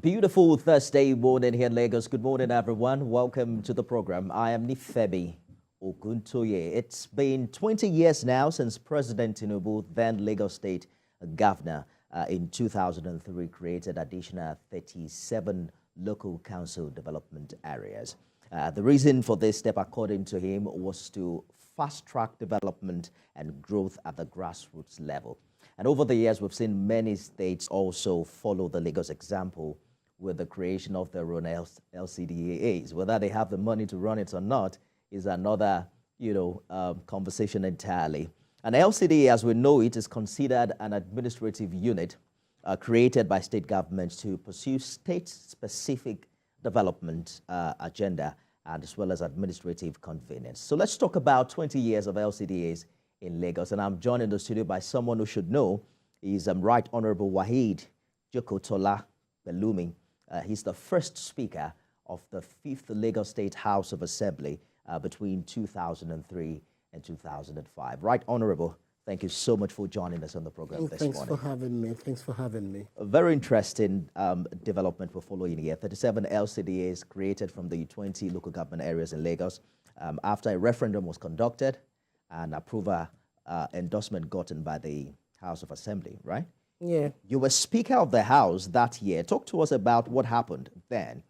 Beautiful Thursday morning here in Lagos. Good morning, everyone. Welcome to the program. I am Nifemi Oguntoye. It's been 20 years now since President Tinubu, then Lagos State Governor, in 2003 created additional 37 local council development areas. The reason for this step, according to him, was to fast-track development and growth at the grassroots level. And over the years, we've seen many states also follow the Lagos example with the creation of their own LCDAs. Whether they have the money to run it or not is another, conversation entirely. An LCDA, as we know it, is considered an administrative unit created by state governments to pursue state-specific development agenda and as well as administrative convenience. So let's talk about 20 years of LCDAs in Lagos. And I'm joined in the studio by someone who should know. He's Right Honorable Waheed Jokotola Pelumi. He's the first speaker of the 5th Lagos State House of Assembly between 2003 and 2005. Right Honorable, thank you so much for joining us on the program this morning. Thanks for having me. A very interesting development we're following here. 37 LCDAs created from the 20 local government areas in Lagos after a referendum was conducted and approval endorsement gotten by the House of Assembly, right? Yeah. You were Speaker of the House that year. Talk to us about what happened then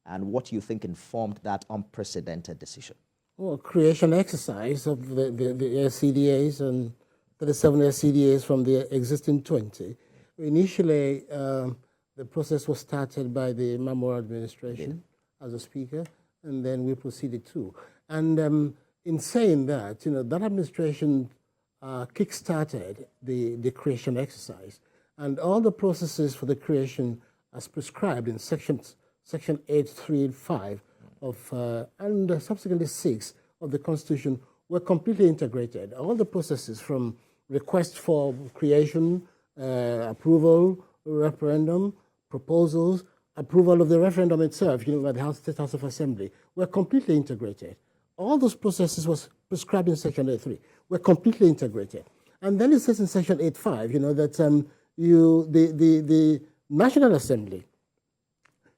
and what you think informed that unprecedented decision. Well, creation exercise of the LCDAs and 37 LCDAs from the existing 20. Initially, the process was started by the Mamora administration as a speaker, and then we proceeded too. And in saying that, that administration kick-started the creation exercise, and all the processes for the creation as prescribed in section 8, 3, and 5 of, and subsequently 6 of the Constitution were completely integrated. All the processes from request for creation, approval, referendum, proposals, approval of the referendum itself, by the State House of Assembly, were completely integrated. All those processes was prescribed in Section 8.3, were completely integrated. And then it says in Section 8.5, that the National Assembly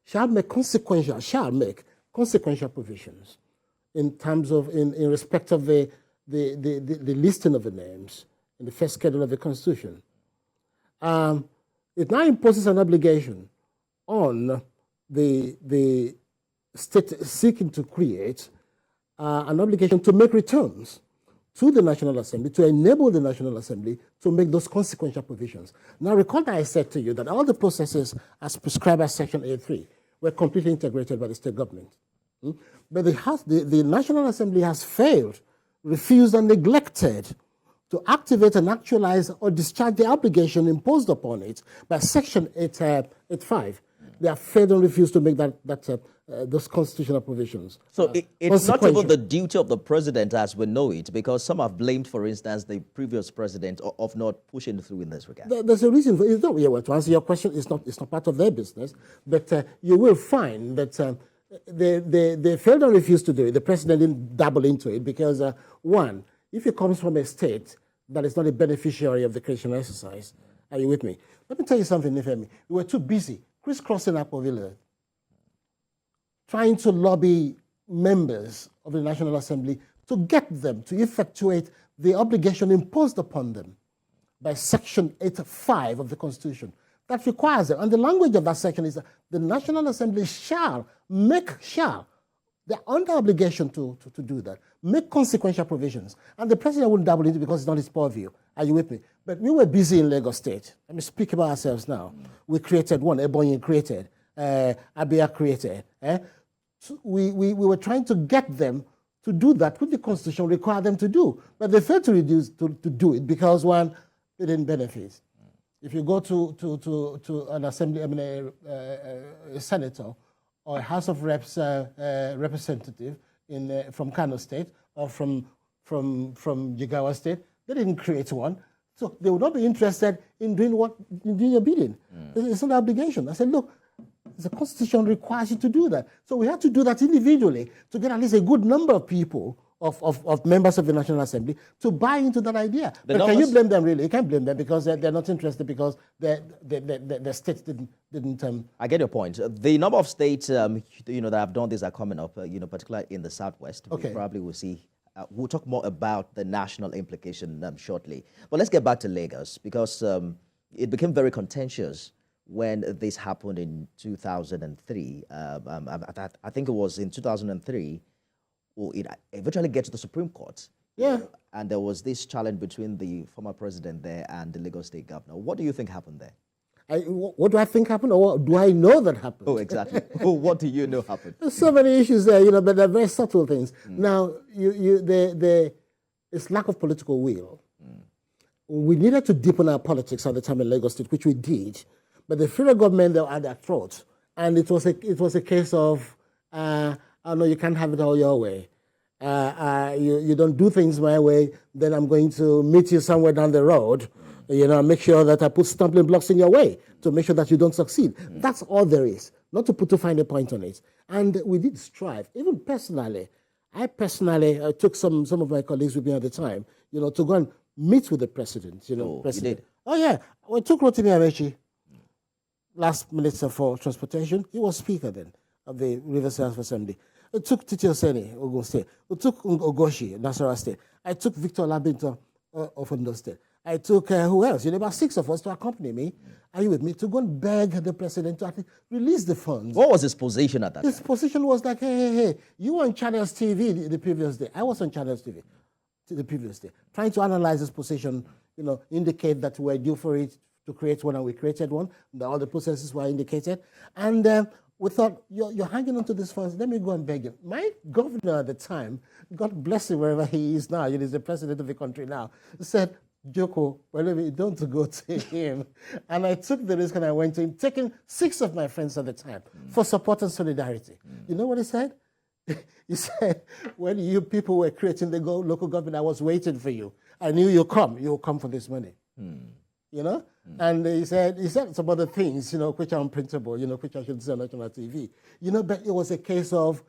shall make consequential provisions in terms of, in respect of the listing of the names in the first schedule of the Constitution. It now imposes an obligation on the state seeking to create an obligation to make returns to the National Assembly, to enable the National Assembly to make those consequential provisions. Now, recall that I said to you that all the processes as prescribed by Section 8.3 were completely integrated by the state government. But the National Assembly has failed, refused, and neglected to activate and actualize or discharge the obligation imposed upon it by Section 8.5. They have failed and refused to make those constitutional provisions. So it's not even the duty of the president as we know it, because some have blamed, for instance, the previous president of not pushing through in this regard. There's a reason for it. To answer your question, it's not part of their business, but you will find that they failed and refused to do it. The president didn't dabble into it because, one, if it comes from a state that is not a beneficiary of the creation exercise, are you with me? Let me tell you something, Nifemi. We were too busy crisscrossing Upholding, trying to lobby members of the National Assembly to get them to effectuate the obligation imposed upon them by Section 8.5 of the Constitution. That requires it. And the language of that section is that the National Assembly they're under obligation to do that, make consequential provisions. And the president wouldn't dabble into it because it's not his purview. Are you with me? But we were busy in Lagos State. Let me speak about ourselves now. We created one, Ebonyi created, Abia created. So we were trying to get them to do that, which the Constitution required them to do. But they failed to do it because, one, they didn't benefit. If you go to an assembly, a senator or a House of Reps representative from Kano State or from Jigawa State, they didn't create one. So they would not be interested in doing your bidding. It's an obligation. I said, look, the Constitution requires you to do that. So we had to do that individually to get at least a good number of people of members of the National Assembly to buy into that idea. The But can you numbers- blame them really? You can't blame them because they're not interested because the states didn't. I get your point. The number of states, that have done this are coming up, particularly in the Southwest. Okay. We probably will see. We'll talk more about the national implication shortly. But let's get back to Lagos because it became very contentious when this happened in 2003. I think it was in 2003, it eventually gets to the Supreme Court. Yeah. And there was this challenge between the former president there and the Lagos State governor. What do you think happened there? What do I think happened, or what do I know that happened? Oh, exactly. What do you know happened? There's so many issues there, but they're very subtle things. Now, it's lack of political will. We needed to deepen our politics at the time in Lagos State, which we did, but the federal government, they were at their throat, and it was a case of, oh no, you can't have it all your way. You don't do things my way, then I'm going to meet you somewhere down the road. Make sure that I put stumbling blocks in your way to make sure that you don't succeed. That's all there is, not to find a point on it. And we did strive, even personally. I took some of my colleagues with me at the time, to go and meet with the president. President. You did? Oh yeah, we took Rotimi Amechi, last Minister for Transportation. He was Speaker then of the Rivers House Assembly. I took Titi Oseni, Ogun State. I took Ogoshi, Nasarawa State. I took Victor Labinto of Ondo State. I took, who else? About 6 of us to accompany me. Are you with me? To go and beg the president to release the funds. What was his position at that time? His position was like, hey, you were on Channels TV the previous day. I was on Channels TV the previous day. Trying to analyze his position, indicate that we're due for it to create one, and we created one. All the processes were indicated. And we thought, you're hanging on to these funds, let me go and beg him. My governor at the time, God bless him wherever he is now, he's the president of the country now, said, Joko, don't go to him. And I took the risk and I went to him, taking 6 of my friends at the time for support and solidarity. You know what he said? He said, when you people were creating the local government, I was waiting for you. I knew you'll come for this money. And he said some other things, which are unprintable, which I should say on national TV. But it was a case of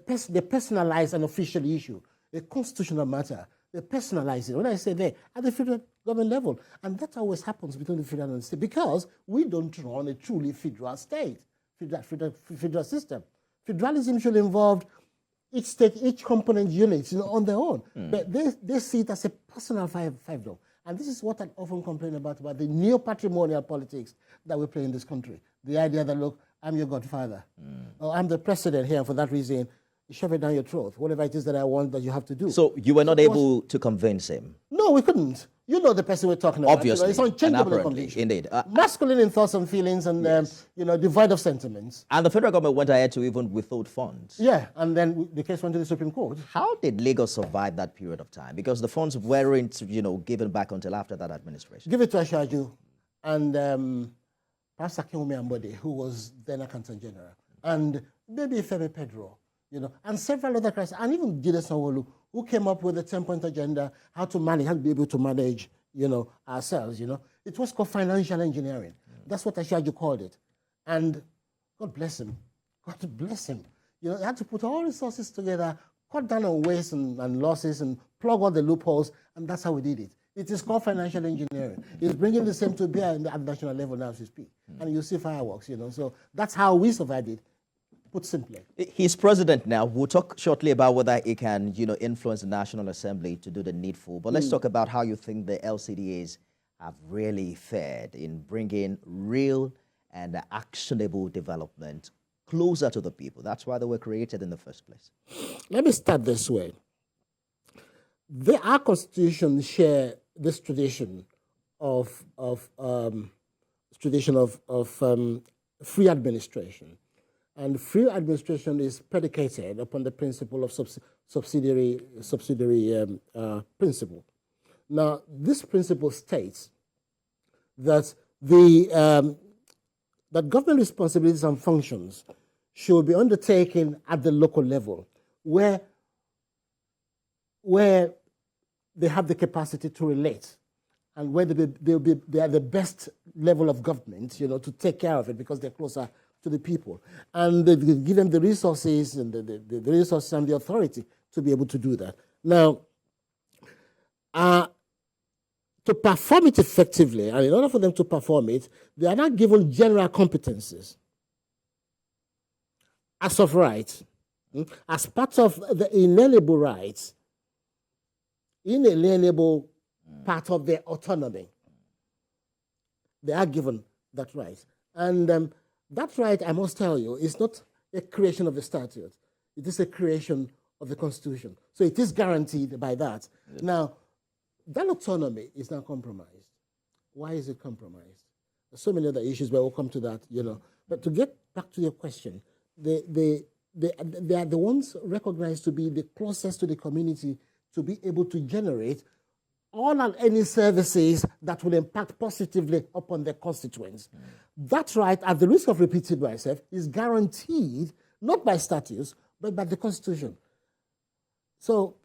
they personalized an official issue, a constitutional matter. They personalize it. When I say there, at the federal government level. And that always happens between the federal and the state because we don't run a truly federal state, federal system. Federalism should involve each state, each component unit, on their own. But they see it as a personal fiefdom. And this is what I often complain about the neo-patrimonial politics that we play in this country. The idea that, look, I'm your godfather, or I'm the president here, and for that reason, you shove it down your throat, whatever it is that I want that you have to do. So you were not able to convince him? No, we couldn't. You know the person we're talking about. Obviously, it's unchangeable and conviction. Indeed. Masculine in thoughts and feelings and, Yes. devoid of sentiments. And the federal government went ahead to even withhold funds. Yeah, and then the case went to the Supreme Court. How did Lagos survive that period of time? Because the funds weren't, given back until after that administration. Give it to Ashaju and Pastor Kewumi Ambode, who was then Accountant General, and maybe Femi Pedro, and several other crises, and even Jide Sanwo-Olu, who came up with a 10-point agenda, how to be able to manage, ourselves, It was called financial engineering. That's what Ashaju called it. And God bless him. God bless him. He had to put all resources together, cut down on waste and losses, and plug all the loopholes, and that's how we did it. It is called financial engineering. It's bringing the same to bear at the national level now as we speak. And you see fireworks, So that's how we survived it. Put simply. He's president now. We'll talk shortly about whether he can, influence the National Assembly to do the needful. But let's talk about how you think the LCDAs have really fared in bringing real and actionable development closer to the people. That's why they were created in the first place. Let me start this way. Our constitution share this tradition of free administration. And free administration is predicated upon the principle of subsidiary principle. Now, this principle states that that government responsibilities and functions should be undertaken at the local level, where they have the capacity to relate, and where they are the best level of government, to take care of it because they're closer to the people, and they give them the resources and the resources and the authority to be able to do that. Now, to perform it effectively, and in order for them to perform it, they are not given general competencies as of right, as part of the inalienable rights, inalienable part of their autonomy. They are given that right. And that right, I must tell you, is not a creation of the statute. It is a creation of the Constitution. So it is guaranteed by that. Yes. Now, that autonomy is now compromised. Why is it compromised? There's so many other issues, but we'll come to that, you know. But to get back to your question, they are the ones recognized to be the closest to the community to be able to generate all and any services that will impact positively upon their constituents. That right, at the risk of repeating myself, is guaranteed not by statutes, but by the Constitution. So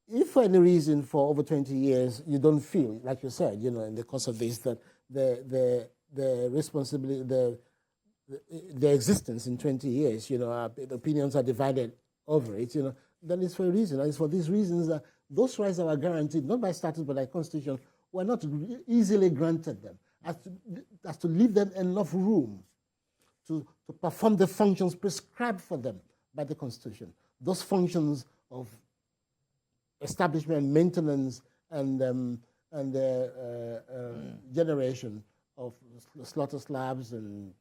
if for any reason for over 20 years you don't feel, like you said, you know, in the course of this, that the responsibility, the existence in 20 years, you know, the opinions are divided over it, you know, then it's for a reason. And it's for these reasons that those rights that were guaranteed, not by statute but by Constitution, were not easily granted them, as to leave them enough room to perform the functions prescribed for them by the Constitution. Those functions of establishment, maintenance, and generation of slaughter slabs and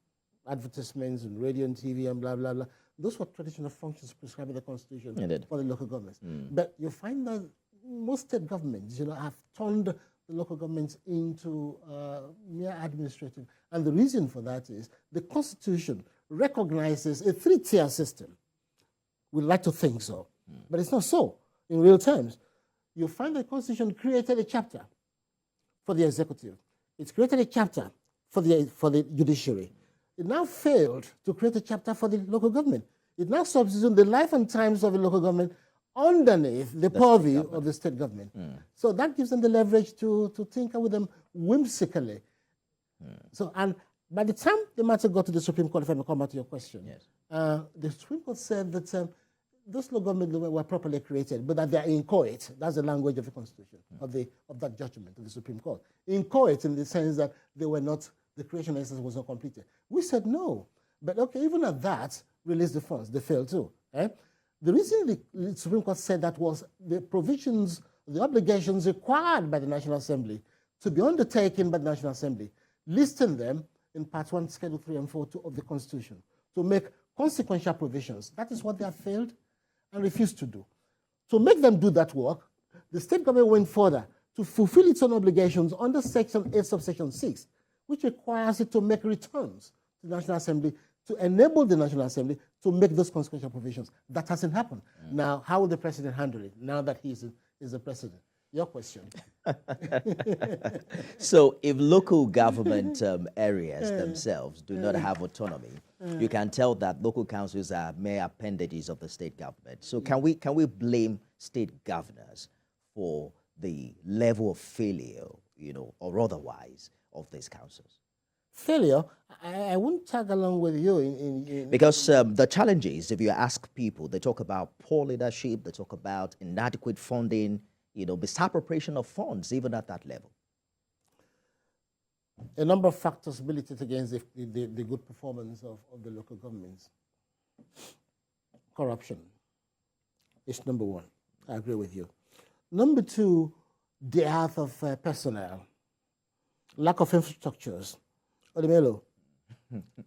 advertisements and radio and TV and blah, blah, blah. Those were traditional functions prescribed by the Constitution for the local governments. But you find that most state governments, you know, have turned the local governments into mere administrative. And the reason for that is the Constitution recognizes a three-tier system. We'd like to think so, but it's not so in real terms. You find the Constitution created a chapter for the executive. It's created a chapter for the judiciary. It now failed to create a chapter for the local government. It now substitutes the life and times of the local government underneath the purview of the state government. So that gives them the leverage to tinker with them whimsically. So, and by the time the matter got to the Supreme Court, if I may come back to your question, the Supreme Court said that those local governments were properly created, but that they are inchoate. That's the language of the Constitution, of that judgment of the Supreme Court. Inchoate in the sense that they were not, the creation essence was not completed. We said no. But okay, even at that, release the funds. They failed too. Eh? The reason the Supreme Court said that was the provisions, the obligations required by the National Assembly to be undertaken by the National Assembly, listing them in Part 1, Schedule 3 and 4 of the Constitution to make consequential provisions. That is what they have failed and refused to do. To make them do that work, the state government went further to fulfill its own obligations under Section 8, Subsection 6, which requires it to make returns to the National Assembly to enable the National Assembly to make those consequential provisions. That hasn't happened. Now, how will the president handle it now that he is the president? Your question. So if local government areas themselves do not have autonomy, you can tell that local councils are mere appendages of the state government. So can we blame state governors for the level of failure, you know, or otherwise of these councils? Failure? I won't tag along with you because the challenges, if you ask people, they talk about poor leadership, they talk about inadequate funding, you know, misappropriation of funds, even at that level. A number of factors militate against the good performance of the local governments. Corruption is number one. I agree with you. Number two, dearth of personnel, lack of infrastructures. Odemelo,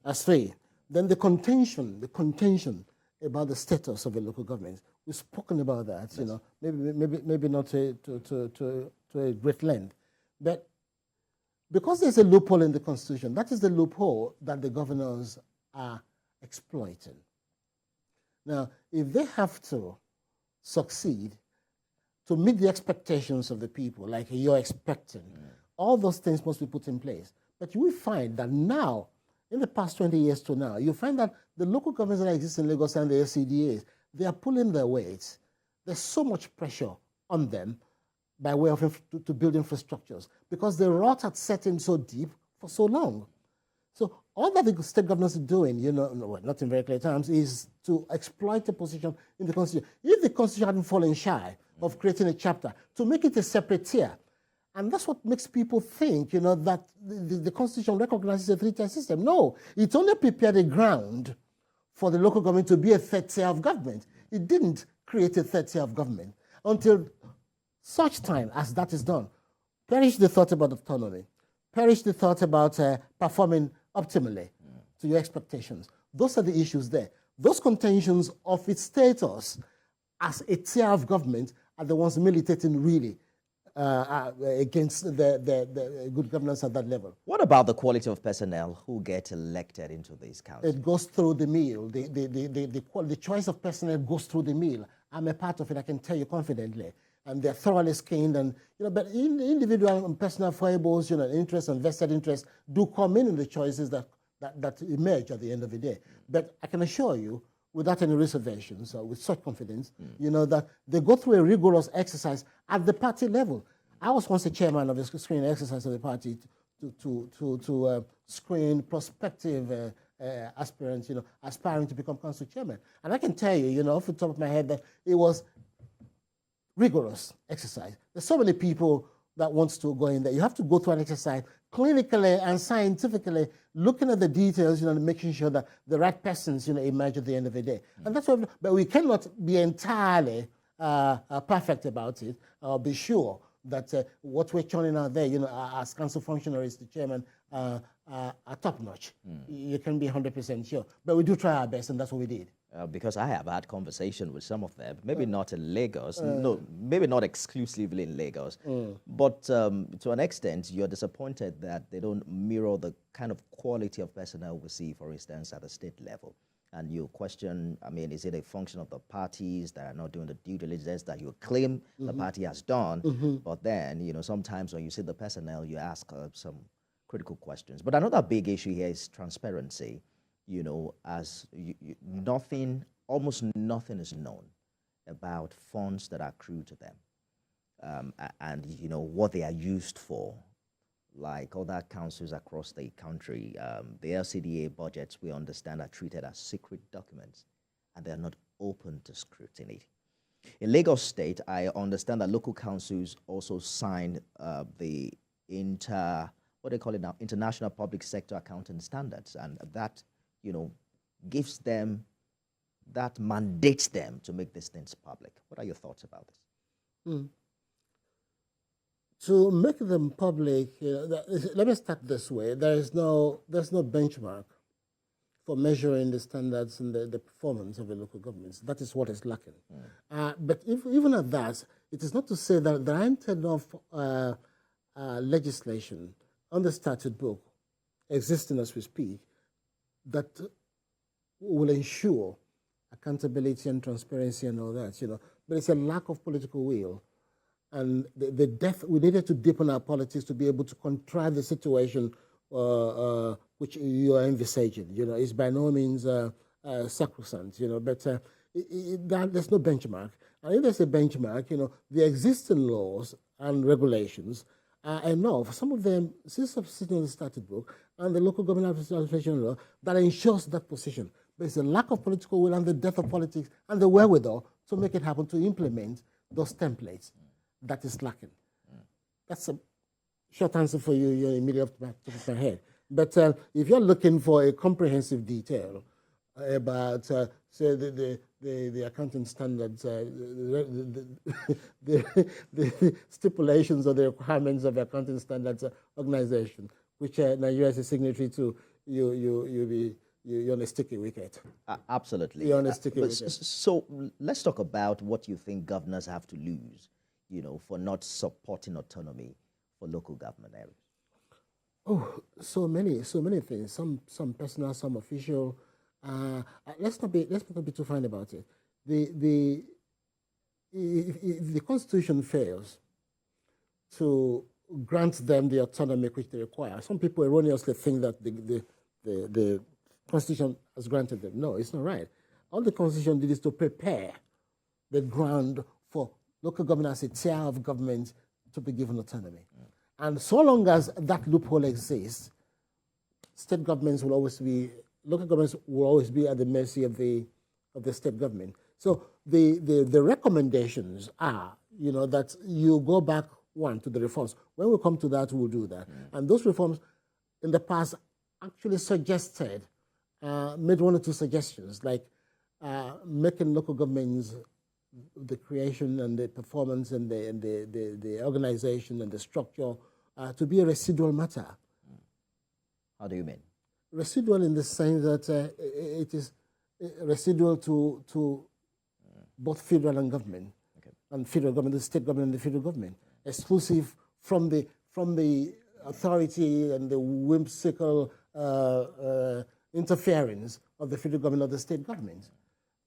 as three. Then the contention about the status of the local government. We've spoken about that, yes. You know, maybe not to a great length. But because there's a loophole in the Constitution, that is the loophole that the governors are exploiting. Now, if they have to succeed to meet the expectations of the people, like you're expecting, all those things must be put in place. But you will find that now, in the past 20 years to now, you find that the local governments that exist in Lagos and the SCDAs, they are pulling their weight. There's so much pressure on them by way of to build infrastructures because the rot had set in so deep for so long. So all that the state governors are doing, well, not in very clear terms, is to exploit a position in the Constitution. If the Constitution hadn't fallen shy of creating a chapter, to make it a separate tier, and that's what makes people think, that the Constitution recognizes a three-tier system. No, it only prepared a ground for the local government to be a third tier of government. It didn't create a third tier of government until such time as that is done. Perish the thought about autonomy. Perish the thought about performing optimally to your expectations. Those are the issues there. Those contentions of its status as a tier of government are the ones militating really against the good governance at that level. What about the quality of personnel who get elected into these councils? It goes through the mill. The choice of personnel goes through the mill. I'm a part of it, I can tell you confidently. And they're thoroughly screened, and but individual and personal foibles, interests and vested interests do come in the choices that emerge at the end of the day. But I can assure you, without any reservations or with such confidence, that they go through a rigorous exercise at the party level. I was once a chairman of a screening exercise of the party to screen prospective aspirants, aspiring to become council chairman. And I can tell you, off the top of my head, that it was rigorous exercise. There's so many people that wants to go in there. You have to go through an exercise clinically and scientifically, looking at the details, making sure that the right persons, emerge at the end of the day. And that's what. But we cannot be entirely perfect about it, or be sure that what we're churning out there, as council functionaries, the chairman, are top notch. You can be 100% sure. But we do try our best, and that's what we did. Because I have had conversation with some of them, maybe not in Lagos, no, maybe not exclusively in Lagos, but to an extent, you're disappointed that they don't mirror the kind of quality of personnel we see, for instance, at the state level. And you question, is it a function of the parties that are not doing the due diligence that you claim the party has done? But then, sometimes when you see the personnel, you ask some critical questions. But another big issue here is transparency. Almost nothing is known about funds that are accrued to them, and what they are used for. Like other councils across the country, the LCDA budgets, we understand, are treated as secret documents, and they are not open to scrutiny. In Lagos State, I understand that local councils also signed the International Public Sector Accounting Standards, and that gives them, that mandates them to make these things public. What are your thoughts about this? To make them public, let me start this way. There's no benchmark for measuring the standards and the performance of the local governments. That is what is lacking. But even at that, it is not to say that there aren't enough legislation on the statute book existing as we speak that will ensure accountability and transparency and all that, But it's a lack of political will. And we needed to deepen our politics to be able to contrive the situation which you are envisaging. It's by no means sacrosanct, but there's no benchmark. And if there's a benchmark, the existing laws and regulations are enough. Some of them still sitting in the statute book and the local government administration law that ensures that position. But it's a lack of political will and the death of politics and the wherewithal to make it happen, to implement those templates. That is lacking. That's a short answer for you. You're immediately off the top of my head. But if you're looking for a comprehensive detail about, say, the accounting standards, the stipulations or the requirements of the accounting standards organization, which Nigeria is a signatory to, you're on a sticky wicket. Absolutely. You're on a sticky wicket. So let's talk about what you think governors have to lose, for not supporting autonomy for local government areas. Oh, so many things. Some personal, some official. Let's not be too fine about it. If the Constitution fails to grant them the autonomy which they require, some people erroneously think that the Constitution has granted them. No, it's not right. All the Constitution did is to prepare the ground for local government as a tier of government to be given autonomy. And so long as that loophole exists, state governments will always be, local governments will always be at the mercy of the state government. So the recommendations are, that you go back, one, to the reforms. When we come to that, we'll do that. And those reforms in the past actually suggested, made one or two suggestions, like making local governments, the creation and the performance and the organization and the structure to be a residual matter. How do you mean? Residual in the sense that it is residual to both federal and government, and federal government, the state government and the federal government, exclusive from the authority and the whimsical interference of the federal government or the state government,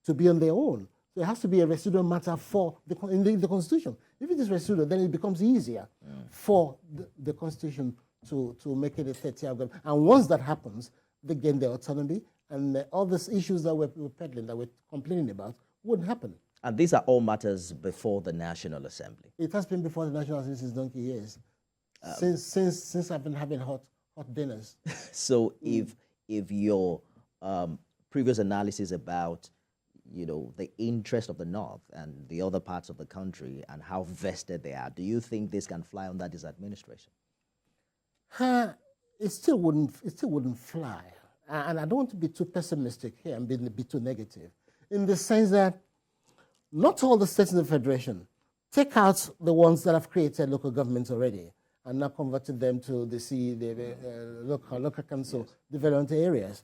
to be on their own. So it has to be a residual matter in the Constitution. If it is residual, then it becomes easier for the Constitution to make it a third-tier government. And once that happens, they gain their autonomy, and all these issues that we're peddling, that we're complaining about, wouldn't happen. And these are all matters before the National Assembly. It has been before the National Assembly since donkey years. Since I've been having hot dinners. So if your previous analysis about the interest of the North and the other parts of the country and how vested they are, do you think this can fly under this administration? It still wouldn't fly. And I don't want to be too pessimistic here and be too negative, in the sense that not all the states in the Federation, take out the ones that have created local governments already and now converted them to the local council development areas.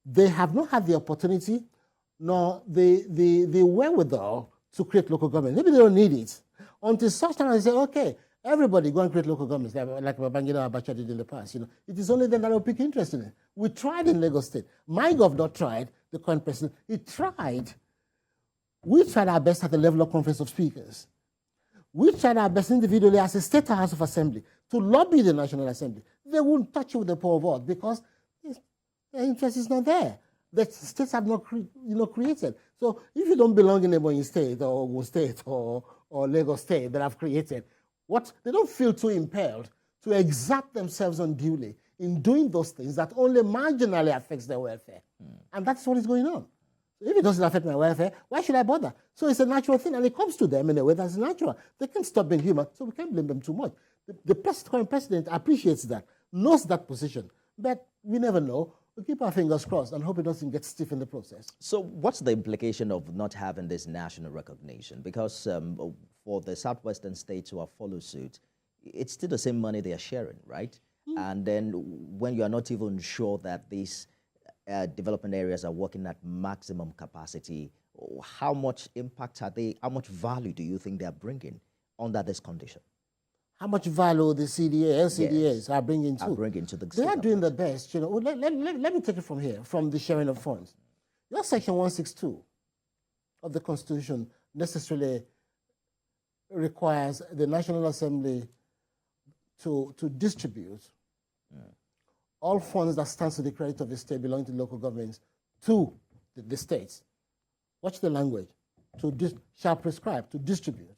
They have not had the opportunity nor the wherewithal to create local government. Maybe they don't need it. Until such time as they say, okay, everybody go and create local governments, like Babangida Abacha did in the past. It is only then that will pick interest in it. We tried in Lagos State. My governor tried, the current president, he tried. We tried our best at the level of Conference of Speakers. We tried our best individually as a state House of Assembly to lobby the National Assembly. They wouldn't touch you with the power of vote because their interest is not there. The states have not created. So if you don't belong in Ebonyi State or Ogun State or Lagos State that have created, they don't feel too impelled to exert themselves unduly in doing those things that only marginally affects their welfare. And that's what is going on. If it doesn't affect my welfare, why should I bother? So it's a natural thing, and it comes to them in a way that's natural. They can't stop being human, so we can't blame them too much. The current president appreciates that, knows that position, but we never know. We keep our fingers crossed and hope it doesn't get stiff in the process. So what's the implication of not having this national recognition? Because for the southwestern states who have followed suit, it's still the same money they are sharing, right? And then when you are not even sure that these development areas are working at maximum capacity, how much impact are they, how much value do you think they are bringing under this condition? How much value the LCDAs are bringing to? They are doing the best. Let me take it from here, from the sharing of funds. Your Section 162 of the Constitution necessarily requires the National Assembly to distribute all funds that stand to the credit of the state belonging to local governments to the states. Watch the language. Shall prescribe, to distribute.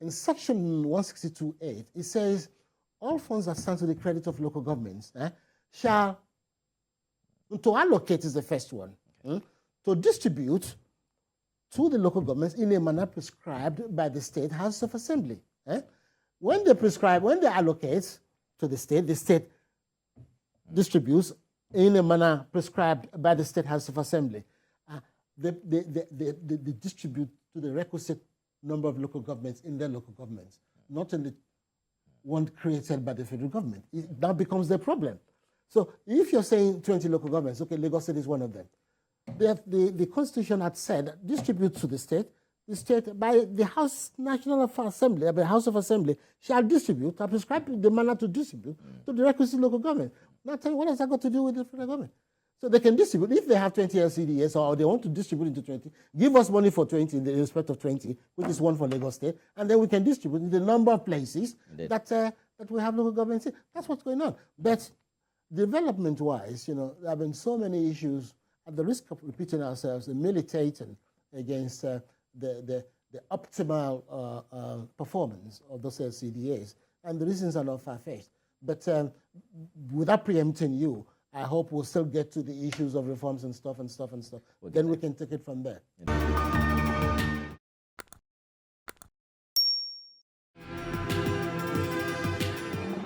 In Section 162.8, it says all funds that stand to the credit of local governments shall, to allocate is the first one, to distribute to the local governments in a manner prescribed by the State House of Assembly. When they allocate to the state distributes in a manner prescribed by the State House of Assembly. They distribute to the requisite number of local governments in their local governments, not in the one created by the federal government. That becomes the problem. So if you're saying 20 local governments, okay, Lagos State is one of them. The Constitution had said distribute to the state by the National Assembly, by the House of Assembly, shall distribute, or prescribe the manner to distribute to the requisite local government. Now tell me, what has that got to do with the federal government? So they can distribute, if they have 20 LCDs or they want to distribute into 20, give us money for 20 in respect of 20, which is one for Lagos State, and then we can distribute in the number of places that we have local governments in. That's what's going on. But development-wise, there have been so many issues, at the risk of repeating ourselves, and militating against the optimal performance of those LCDAs, and the reasons are not far-fetched. But without preempting you, I hope we'll still get to the issues of reforms and stuff. We'll then we can take it from there.